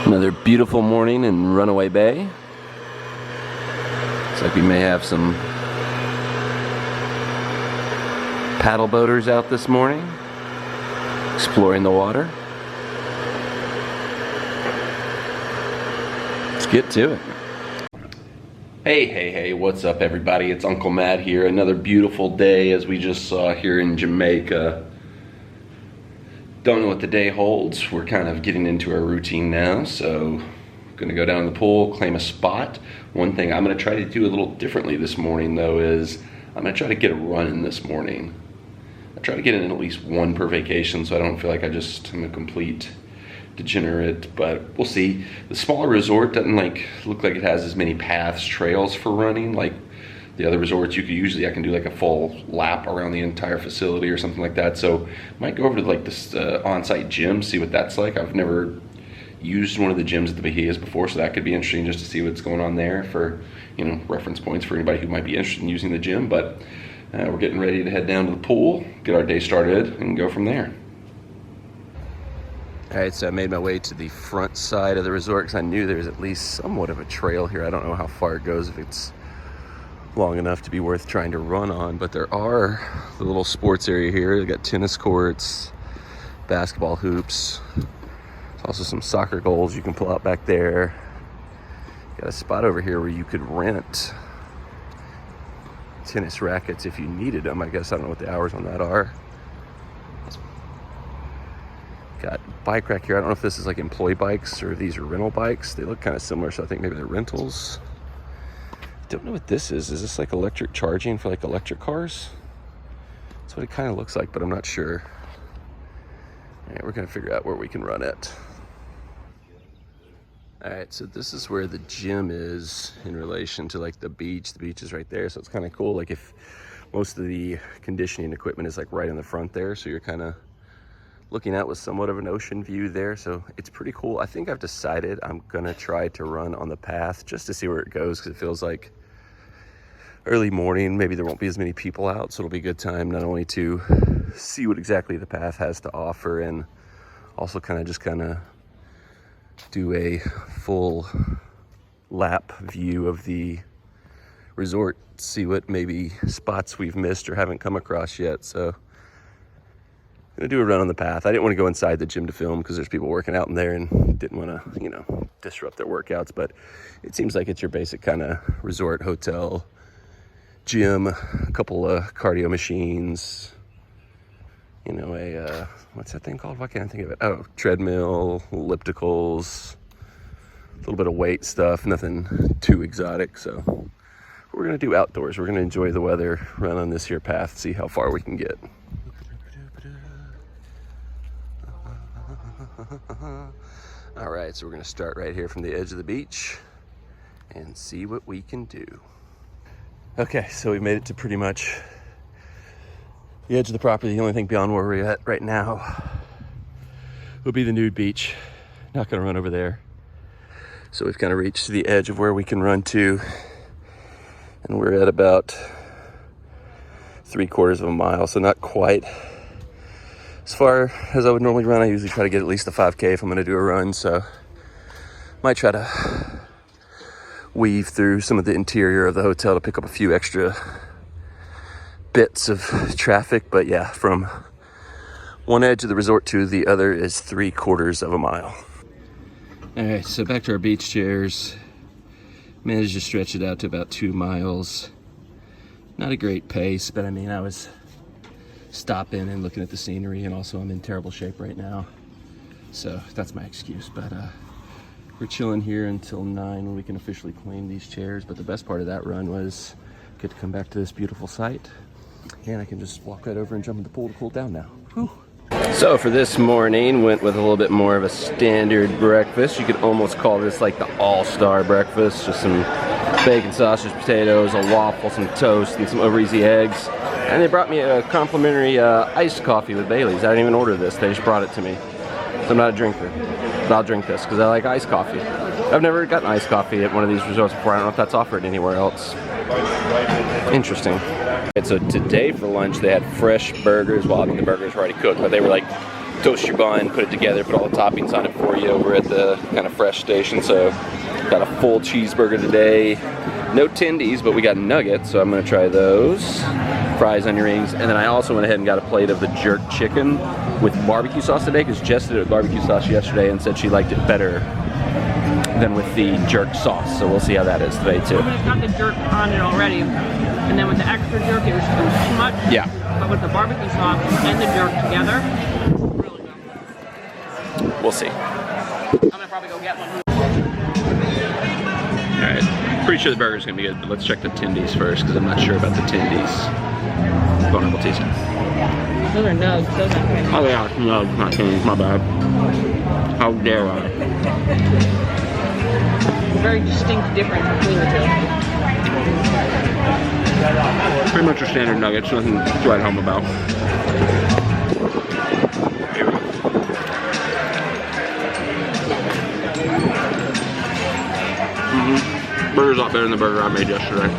Another beautiful morning in Runaway Bay. Looks like we may have some paddle boaters out this morning, exploring the water. Let's get to it. Hey, what's up everybody? It's Uncle Matt here. Another beautiful day as we just saw here in Jamaica. Don't know what the day holds. We're kind of getting into our routine now, so gonna go down to the pool, claim a spot. One thing I'm gonna try to do a little differently this morning though is I'm gonna try to get a run in this morning. I try to get in at least one per vacation so I don't feel like I'm a complete degenerate, but we'll see. The smaller resort doesn't look like it has as many paths, trails for running like the other resorts. I can do like a full lap around the entire facility or something like that. So might go over to like this on-site gym, see what that's like. I've never used one of the gyms at the Bahia's before, so that could be interesting just to see what's going on there for, you know, reference points for anybody who might be interested in using the gym. But we're getting ready to head down to the pool, get our day started, and go from there. All right, so I made my way to the front side of the resort because I knew there was at least somewhat of a trail here. I don't know how far it goes, if it's long enough to be worth trying to run on, but there are the little sports area here. They got tennis courts, basketball hoops. There's also some soccer goals you can pull out back there. Got a spot over here where you could rent tennis rackets if you needed them. I guess I don't know what the hours on that are. Got bike rack here. I don't know if this is like employee bikes or these are rental bikes. They look kind of similar, so I think maybe they're rentals. Don't know what this is. Is this like electric charging for like electric cars? That's what it kind of looks like, but I'm not sure. All right, we're gonna figure out where we can run it. All right, so this is where the gym is in relation to like the beach. The beach is right there, so it's kind of cool. Like if most of the conditioning equipment is like right in the front there, so you're kind of looking out with somewhat of an ocean view there, so it's pretty cool. I think I've decided I'm gonna try to run on the path just to see where it goes, because it feels like early morning, maybe there won't be as many people out, so it'll be a good time not only to see what exactly the path has to offer, and also kind of do a full lap view of the resort, see what maybe spots we've missed or haven't come across yet. So I'm gonna do a run on the path. I didn't want to go inside the gym to film because there's people working out in there and didn't want to, you know, disrupt their workouts, but it seems like it's your basic kind of resort hotel gym, a couple of cardio machines, you know, what's that thing called? Why can't I think of it? Oh, treadmill, ellipticals, a little bit of weight stuff, nothing too exotic. So we're gonna do outdoors. We're gonna enjoy the weather, run on this here path, see how far we can get. All right, so we're gonna start right here from the edge of the beach and see what we can do. Okay, so we made it to pretty much the edge of the property. The only thing beyond where we're at right now will be the nude beach. Not gonna run over there. So we've kind of reached the edge of where we can run to, and we're at about 3/4 of a mile, so not quite as far as I would normally run. I usually try to get at least a 5K if I'm gonna do a run, so might try to weave through some of the interior of the hotel to pick up a few extra bits of traffic. But yeah, from one edge of the resort to the other is 3/4 of a mile. All right, so back to our beach chairs. Managed to stretch it out to about 2 miles. Not a great pace, but I mean, I was stopping and looking at the scenery, and also I'm in terrible shape right now, so that's my excuse. But we're chilling here until 9 when we can officially claim these chairs. But the best part of that run was get to come back to this beautiful site, and I can just walk right over and jump in the pool to cool down now. Whew. So for this morning, went with a little bit more of a standard breakfast. You could almost call this like the all-star breakfast. Just some bacon, sausage, potatoes, a waffle, some toast, and some over easy eggs. And they brought me a complimentary iced coffee with Bailey's. I didn't even order this, they just brought it to me. So I'm not a drinker, but I'll drink this because I like iced coffee. I've never gotten iced coffee at one of these resorts before. I don't know if that's offered anywhere else. Interesting. And so today for lunch they had fresh burgers. Well, I mean the burgers were already cooked, but they were like toast your bun, put it together, put all the toppings on it for you over at the kind of fresh station. So got a full cheeseburger today. No tendies, but we got nuggets, so I'm gonna try those. Fries, onion rings, and then I also went ahead and got a plate of the jerk chicken with barbecue sauce today, because Jess did it with barbecue sauce yesterday and said she liked it better than with the jerk sauce. So we'll see how that is today too. It's got the jerk on it already, and then with the extra jerk, it was too much. Yeah. But with the barbecue sauce and the jerk together, really good. We'll see. I'm gonna probably go get one. All right. Pretty sure the burger's gonna be good, but let's check the tendies first, because I'm not sure about the tendies. Bon appetit. Those are nugs. Those are nugs. Oh yeah, no, not tendies. My bad. How dare I? Very distinct difference between the two. Pretty much your standard nuggets. Nothing to write home about. Here we go. Burger's a lot better than the burger I made yesterday.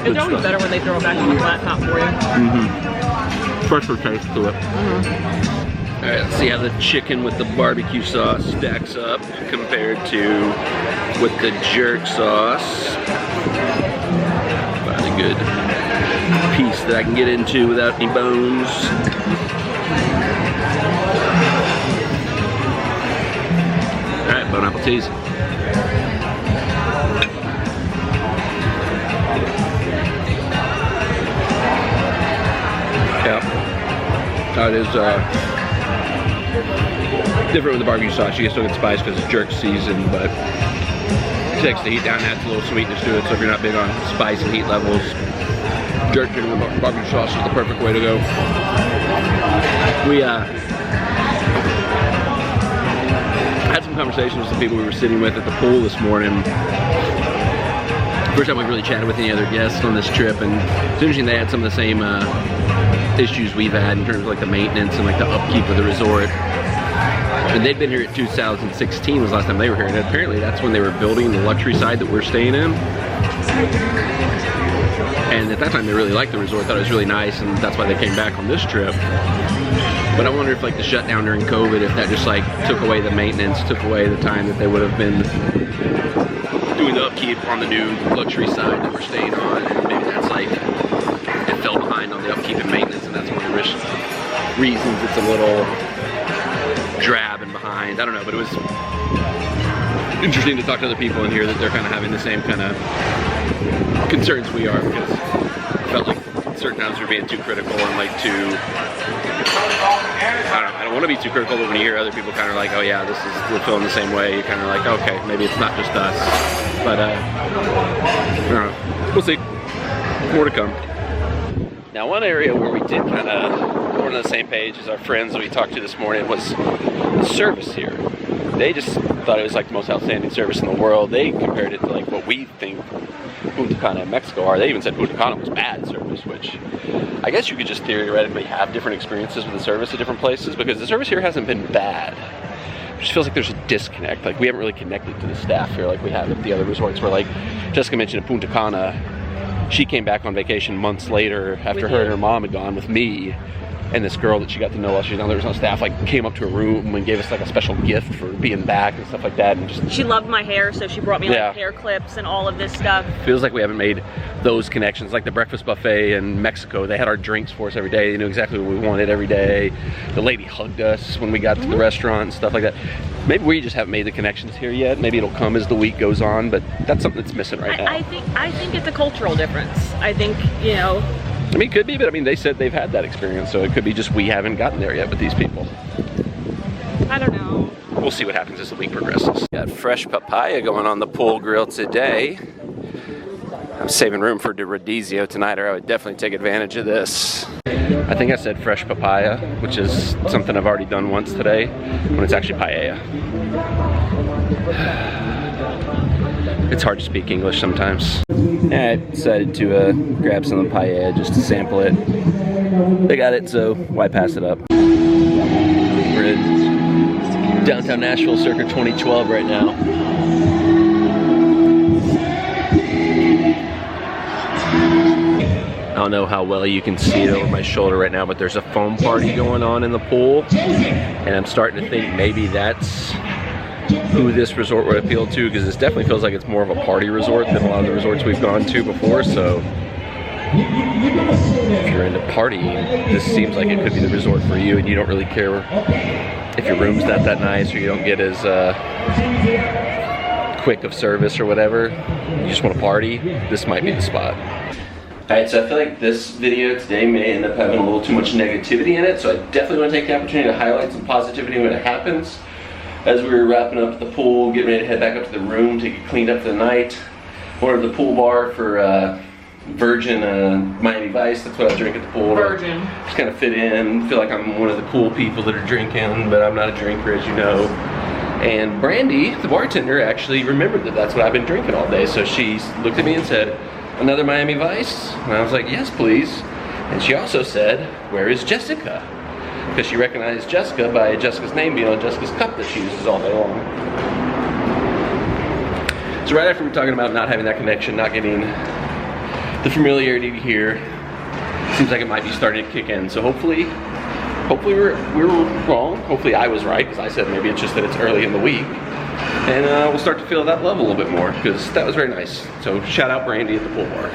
It's always better when they throw it back on the flat top for you. Fresher taste to it. All right, let's see how the chicken with the barbecue sauce stacks up compared to with the jerk sauce. Find a good piece that I can get into without any bones. All right, bon appetit. It is different with the barbecue sauce. You can still get spice because it's jerk season, but it takes the heat down, adds a little sweetness to it. So if you're not big on spice and heat levels, jerk chicken with barbecue sauce is the perfect way to go. We had some conversations with some people we were sitting with at the pool this morning. First time we've really chatted with any other guests on this trip, and it's interesting they had some of the same issues we've had in terms of like the maintenance and like the upkeep of the resort. And they'd been here at 2016 was the last time they were here, and apparently that's when they were building the luxury side that we're staying in. And at that time they really liked the resort, thought it was really nice, and that's why they came back on this trip. But I wonder if like the shutdown during COVID, if that just like took away the maintenance, took away the time that they would have been doing the upkeep on the new luxury side that we're staying on, and maybe that's like it fell behind on the upkeep and maintenance, and that's one of the reasons it's a little drab and behind. I don't know, but it was interesting to talk to other people in here that they're kind of having the same kind of concerns we are, because I felt like certain times we're being too critical and like too, I don't want to be too critical, but when you hear other people kind of like, oh yeah, we're feeling the same way, you're kind of like, okay, maybe it's not just us. But I don't know. We'll see. More to come. Now, one area where we did kind of we're on the same page as our friends that we talked to this morning was the service here. They just thought it was like the most outstanding service in the world. They compared it to like what we think Punta Cana and Mexico are. They even said Punta Cana was bad service, which I guess you could just theoretically have different experiences with the service at different places, because the service here hasn't been bad. It just feels like there's a disconnect. Like we haven't really connected to the staff here like we have at the other resorts, where like Jessica mentioned at Punta Cana, she came back on vacation months later after her and her mom had gone with me, and this girl that she got to know while she was down there was on staff like came up to her room and gave us like a special gift for being back and stuff like that. And just she loved my hair, so she brought me like hair clips and all of this stuff. Feels like we haven't made those connections. Like the breakfast buffet in Mexico, they had our drinks for us every day. They knew exactly what we wanted every day. The lady hugged us when we got to the restaurant and stuff like that. Maybe we just haven't made the connections here yet. Maybe it'll come as the week goes on, but that's something that's missing right now. I think it's a cultural difference. I think, you know, I mean, it could be, but I mean, they said they've had that experience, so it could be just we haven't gotten there yet with these people. I don't know. We'll see what happens as the week progresses. Got fresh papaya going on the pool grill today. I'm saving room for the radizio tonight, or I would definitely take advantage of this. I think I said fresh papaya, which is something I've already done once today, when it's actually paella. It's hard to speak English sometimes. I decided to grab some of the paella just to sample it. They got it, so why pass it up? We're in downtown Nashville circa 2012 right now. don't know how well you can see it over my shoulder right now, but there's a foam party going on in the pool, and I'm starting to think maybe that's who this resort would appeal to, because this definitely feels like it's more of a party resort than a lot of the resorts we've gone to before. So if you're into partying, this seems like it could be the resort for you, and you don't really care if your room's not that nice or you don't get as quick of service or whatever. You just want to party, this might be the spot. Alright, so I feel like this video today may end up having a little too much negativity in it, so I definitely want to take the opportunity to highlight some positivity when it happens. As we were wrapping up at the pool, getting ready to head back up to the room to get cleaned up for the night, ordered the pool bar for Virgin Miami Vice. That's what I drink at the pool. Virgin. Just kind of fit in, feel like I'm one of the cool people that are drinking, but I'm not a drinker, as you know. And Brandy, the bartender, actually remembered that that's what I've been drinking all day, so she looked at me and said, "Another Miami Vice?" And I was like, "Yes, please." And she also said, "Where is Jessica?" Because she recognized Jessica by Jessica's name being on Jessica's cup that she uses all day long. So right after we were talking about not having that connection, not getting the familiarity here, seems like it might be starting to kick in. So hopefully we were wrong. Hopefully I was right, because I said maybe it's just that it's early in the week. And we'll start to feel that love a little bit more, because that was very nice. So shout out Brandy at the pool bar.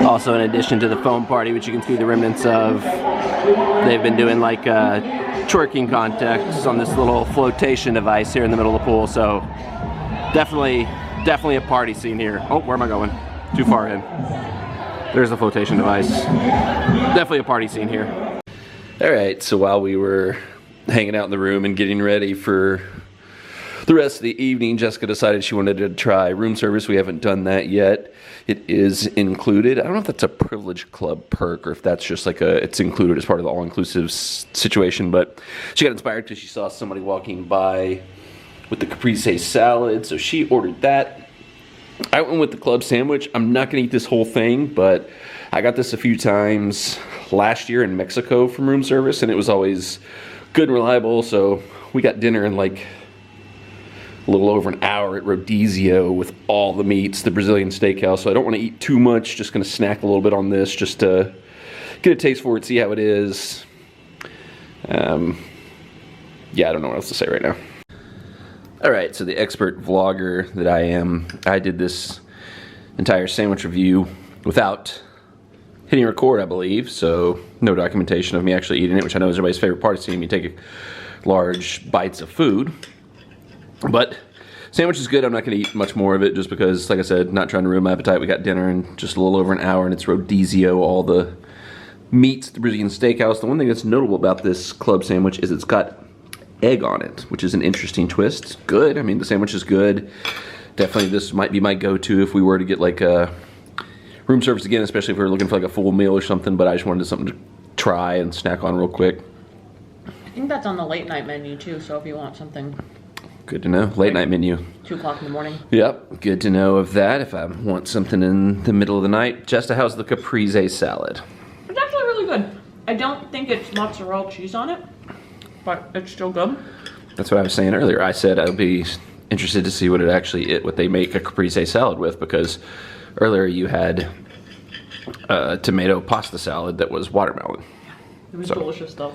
Also, in addition to the foam party, which you can see the remnants of, they've been doing like twerking contests on this little flotation device here in the middle of the pool. So definitely a party scene here. Oh, where am I going? Too far in. There's the flotation device. Definitely a party scene here. All right, so while we were hanging out in the room and getting ready for the rest of the evening, Jessica decided she wanted to try room service. We haven't done that yet. It is included. I don't know if that's a Privilege Club perk or if that's just like it's included as part of the all-inclusive situation, but she got inspired because she saw somebody walking by with the caprese salad, so she ordered that. I went with the club sandwich. I'm not gonna eat this whole thing, but I got this a few times last year in Mexico from room service, and it was always good and reliable. So we got dinner in like a little over an hour at Rodizio with all the meats, the Brazilian steakhouse. So I don't want to eat too much, just gonna snack a little bit on this just to get a taste for it, see how it is. Yeah, I don't know what else to say right now. All right, so the expert vlogger that I am, I did this entire sandwich review without hitting record, I believe, so no documentation of me actually eating it, which I know is everybody's favorite part, seeing me take large bites of food. But sandwich is good. I'm not gonna eat much more of it just because, like I said, not trying to ruin my appetite. We got dinner in just a little over an hour, and it's Rodizio, all the meats, the Brazilian steakhouse. The one thing that's notable about this club sandwich is it's got egg on it, which is an interesting twist. Good. I mean, the sandwich is good. Definitely this might be my go-to if we were to get like a room service again, especially if we were looking for like a full meal or something, but I just wanted something to try and snack on real quick. I think that's on the late night menu too, so if you want something. Good to know. Late night menu. 2 o'clock in the morning. Yep, good to know of that if I want something in the middle of the night. Jesta, how's the caprese salad? It's actually really good. I don't think it's mozzarella cheese on it, but it's still good. That's what I was saying earlier. I said I'd be interested to see what what they make a caprese salad with, because earlier you had tomato pasta salad that was watermelon. It was delicious though.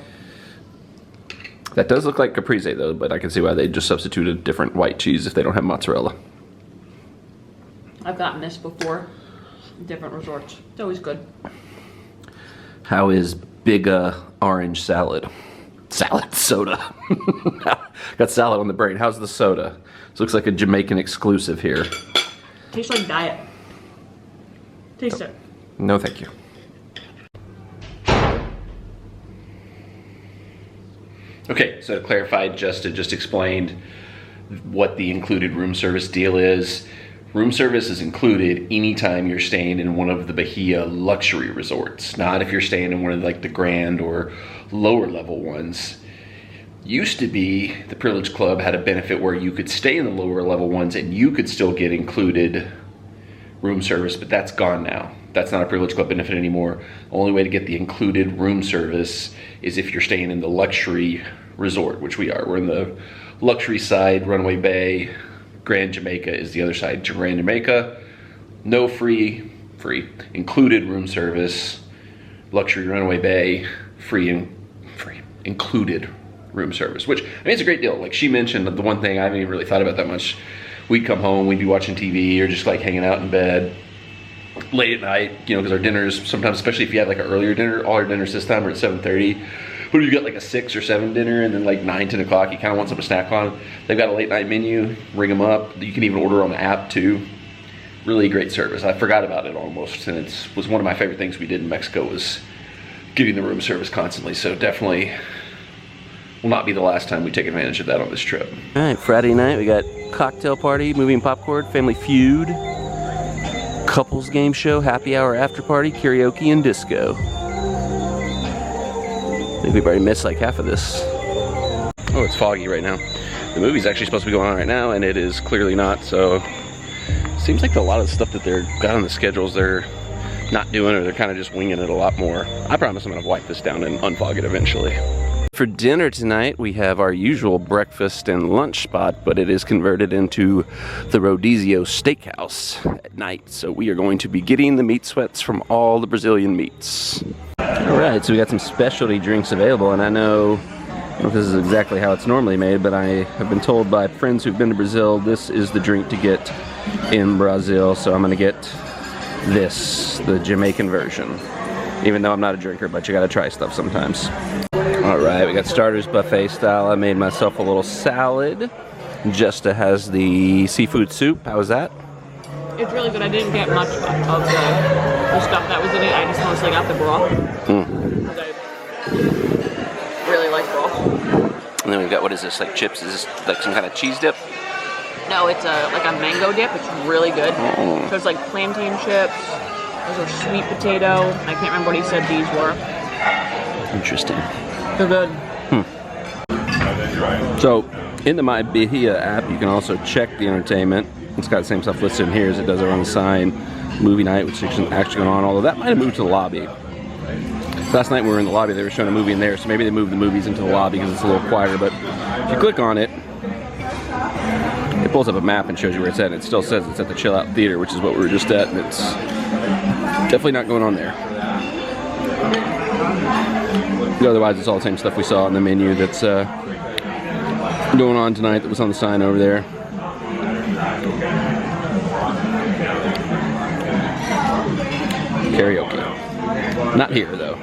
That does look like caprese though, but I can see why they just substituted different white cheese if they don't have mozzarella. I've gotten this before in different resorts. It's always good. How is big orange salad? Soda. Got salad on the brain. How's the soda? This looks like a Jamaican exclusive here. Tastes like diet. Taste it. No, thank you. Okay, so to clarify, just explained what the included room service deal is. Room service is included anytime you're staying in one of the Bahia luxury resorts, not if you're staying in one of like the grand or lower level ones. Used to be the Privilege Club had a benefit where you could stay in the lower level ones and you could still get included room service, but that's gone now. That's not a Privilege Club benefit anymore. The only way to get the included room service is if you're staying in the luxury resort, which we are. We're in the luxury side, Runaway Bay. Grand Jamaica is the other side. Grand Jamaica, no free, included room service. luxury Runaway Bay, free included room service, which, I mean, it's a great deal. Like she mentioned, the one thing I haven't even really thought about that much, we'd come home, we'd be watching TV or just like hanging out in bed late at night, you know, because our dinners sometimes, especially if you have like an earlier dinner, all our dinners this time are at 7:30. But if you got like a 6 or 7 dinner and then like 9, 10 o'clock, you kind of want something to snack on. They've got a late night menu, ring them up. You can even order on the app too. Really great service. I forgot about it almost, and it was one of my favorite things we did in Mexico was getting the room service constantly. So definitely will not be the last time we take advantage of that on this trip. All right, Friday night we got cocktail party, movie and popcorn, family feud, couples game show, happy hour after party, karaoke, and disco. I think we've already missed like half of this. Oh, it's foggy right now. The movie's actually supposed to be going on right now, and it is clearly not. So seems like a lot of the stuff that they're got on the schedules they're not doing, or they're kind of just winging it a lot more. I promise I'm gonna wipe this down and unfog it eventually. For dinner tonight, we have our usual breakfast and lunch spot, but it is converted into the Rodizio Steakhouse at night. So we are going to be getting the meat sweats from all the Brazilian meats. All right, so we got some specialty drinks available, and I don't know if this is exactly how it's normally made, but I have been told by friends who've been to Brazil, this is the drink to get in Brazil. So I'm gonna get this, the Jamaican version. Even though I'm not a drinker, but you gotta try stuff sometimes. All right, we got starters buffet style. I made myself a little salad. Justa has the seafood soup. How was that? It's really good. I didn't get much of the stuff that was in it. I just mostly got the broth. I really like broth. And then we've got, what is this, like chips? Is this like some kind of cheese dip? No, it's like a mango dip. It's really good. So it's like plantain chips. Those are sweet potato. I can't remember what he said these were. Interesting. They're good. So, in the My Bahia app, you can also check the entertainment. It's got the same stuff listed in here as it does on the sign. Movie night, which is actually going on, although that might have moved to the lobby. Last night when we were in the lobby, they were showing a movie in there, so maybe they moved the movies into the lobby because it's a little quieter, but if you click on it, it pulls up a map and shows you where it's at, and it still says it's at the Chill Out Theater, which is what we were just at, and it's definitely not going on there. Otherwise, it's all the same stuff we saw on the menu that's going on tonight that was on the sign over there. Karaoke. Not here, though.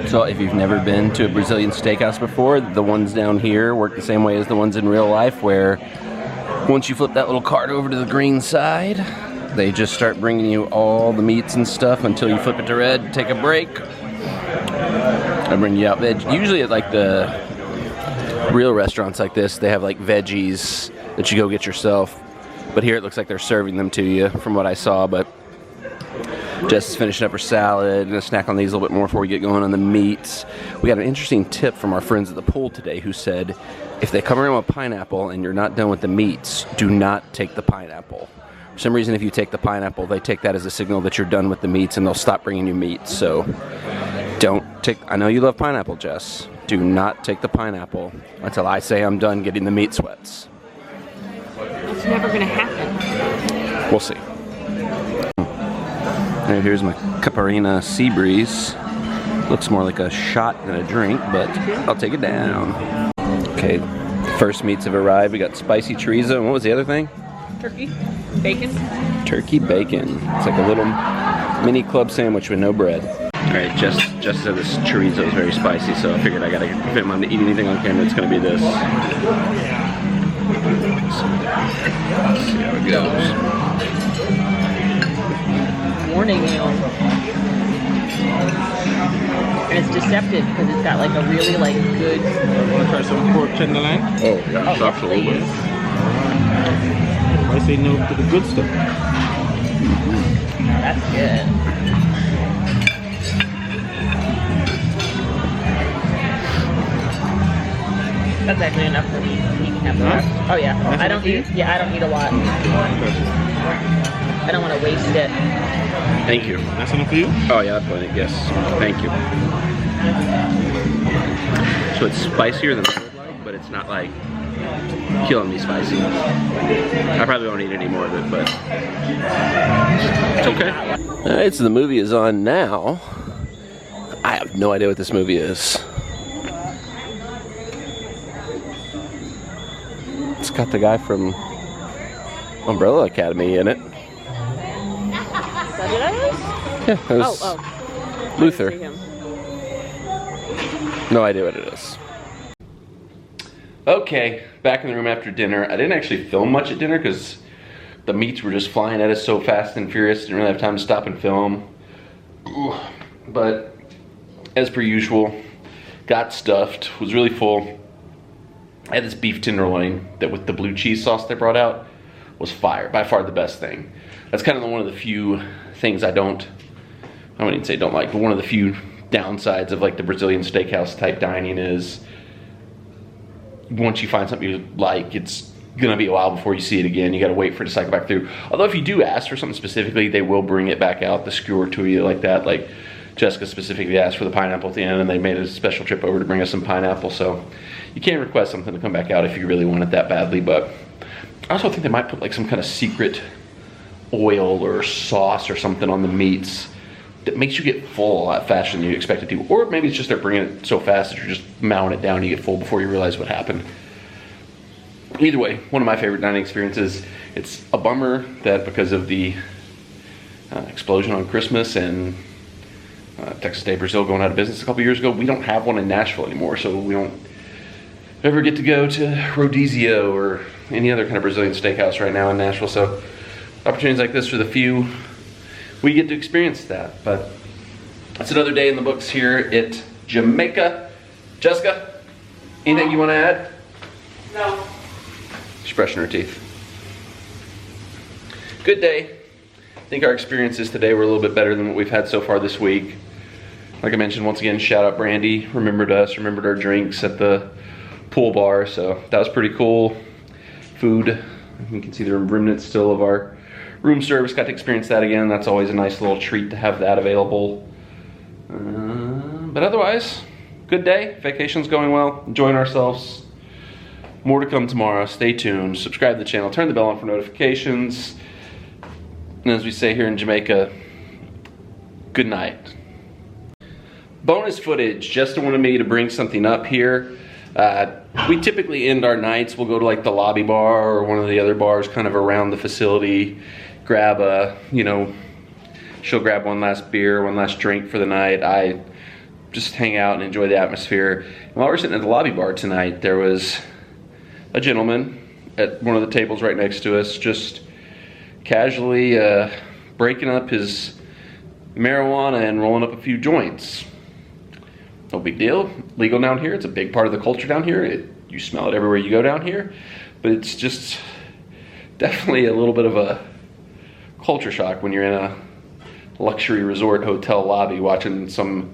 So if you've never been to a Brazilian steakhouse before, the ones down here work the same way as the ones in real life, where once you flip that little card over to the green side, they just start bringing you all the meats and stuff until you flip it to red, take a break. I bring you out veg. Usually at like the real restaurants like this, they have like veggies that you go get yourself. But here it looks like they're serving them to you from what I saw. But Jess is finishing up her salad. Gonna snack on these a little bit more before we get going on the meats. We got an interesting tip from our friends at the pool today who said, if they come around with pineapple and you're not done with the meats, do not take the pineapple. For some reason, if you take the pineapple, they take that as a signal that you're done with the meats and they'll stop bringing you meat. So don't take, I know you love pineapple, Jess. Do not take the pineapple until I say I'm done getting the meat sweats. It's never gonna happen. We'll see. And here's my Caparina Sea Breeze. Looks more like a shot than a drink, but I'll take it down. Okay, first meats have arrived. We got spicy chorizo, and what was the other thing? Turkey, bacon. Turkey bacon. It's like a little mini club sandwich with no bread. All right, just said this chorizo is very spicy, so I figured I gotta, if I'm gonna eat anything on camera, it's gonna be this. Let's see how it goes. Morning meal. And it's deceptive because it's got like a really like good. Want to try some pork tenderloin? Oh, yeah, absolutely. Please. I say no to the good stuff. That's good. That's actually enough for me. You can have the rest. Oh yeah. That's I don't enough for eat. Yeah, I don't eat a lot. I don't want to waste it. Thank you. That's enough for you? Oh yeah, that's plenty. Yes, thank you. So it's spicier than I would like, but it's not like killing me spicy. I probably won't eat any more of it, but it's okay. All right, so the movie is on now. I have no idea what this movie is. It's got the guy from Umbrella Academy in it. Is that it? Yeah, it was Oh. Luther. I didn't see him. No idea what it is. Okay, back in the room after dinner. I didn't actually film much at dinner because the meats were just flying at us so fast and furious. Didn't really have time to stop and film. But as per usual, got stuffed, was really full. I had this beef tenderloin that with the blue cheese sauce they brought out was fire. By far the best thing. That's kind of one of the few things I wouldn't even say don't like, but one of the few downsides of like the Brazilian steakhouse type dining is once you find something you like, it's gonna be a while before you see it again. You gotta wait for it to cycle back through. Although if you do ask for something specifically, they will bring it back out, the skewer to you like that. Like Jessica specifically asked for the pineapple at the end, and they made a special trip over to bring us some pineapple. So you can request something to come back out if you really want it that badly. But I also think they might put like some kind of secret oil or sauce or something on the meats that makes you get full a lot faster than you expect it to. Or maybe it's just they're bringing it so fast that you're just mowing it down and you get full before you realize what happened. Either way, one of my favorite dining experiences. It's a bummer that because of the explosion on Christmas and Texas Day Brazil going out of business a couple years ago, we don't have one in Nashville anymore. So we don't ever get to go to Rodizio or any other kind of Brazilian steakhouse right now in Nashville. So opportunities like this are the few we get to experience that. But it's another day in the books here at Jamaica. Jessica, anything you want to add? No. She's brushing her teeth. Good day. I think our experiences today were a little bit better than what we've had so far this week. Like I mentioned, once again, shout out Brandy. Remembered us, remembered our drinks at the pool bar. So that was pretty cool. Food. You can see the remnants still of our room service. Got to experience that again. That's always a nice little treat to have that available. But otherwise, good day. Vacation's going well. Enjoying ourselves. More to come tomorrow. Stay tuned. Subscribe to the channel. Turn the bell on for notifications. And as we say here in Jamaica, good night. Bonus footage. Jessica wanted me to bring something up here. We typically end our nights, we'll go to like the lobby bar or one of the other bars kind of around the facility, grab a, she'll grab one last beer, one last drink for the night. I just hang out and enjoy the atmosphere. And while we're sitting at the lobby bar tonight, there was a gentleman at one of the tables right next to us just casually breaking up his marijuana and rolling up a few joints. No big deal. Legal down here. It's a big part of the culture down here. You smell it everywhere you go down here. But it's just definitely a little bit of a culture shock when you're in a luxury resort hotel lobby watching some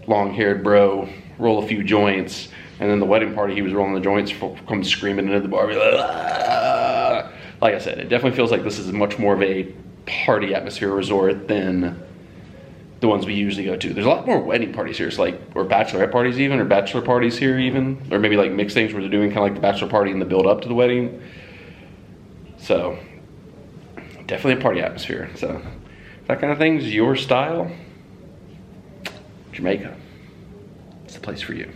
long-haired bro roll a few joints, and then the wedding party he was rolling the joints comes screaming into the bar. Like I said, it definitely feels like this is much more of a party atmosphere resort than the ones we usually go to. There's a lot more wedding parties here. It's like, or bachelorette parties even, or bachelor parties here even, or maybe like mixed things where they're doing kind of like the bachelor party and the build up to the wedding. So definitely a party atmosphere. So if that kind of thing is your style, Jamaica, it's the place for you.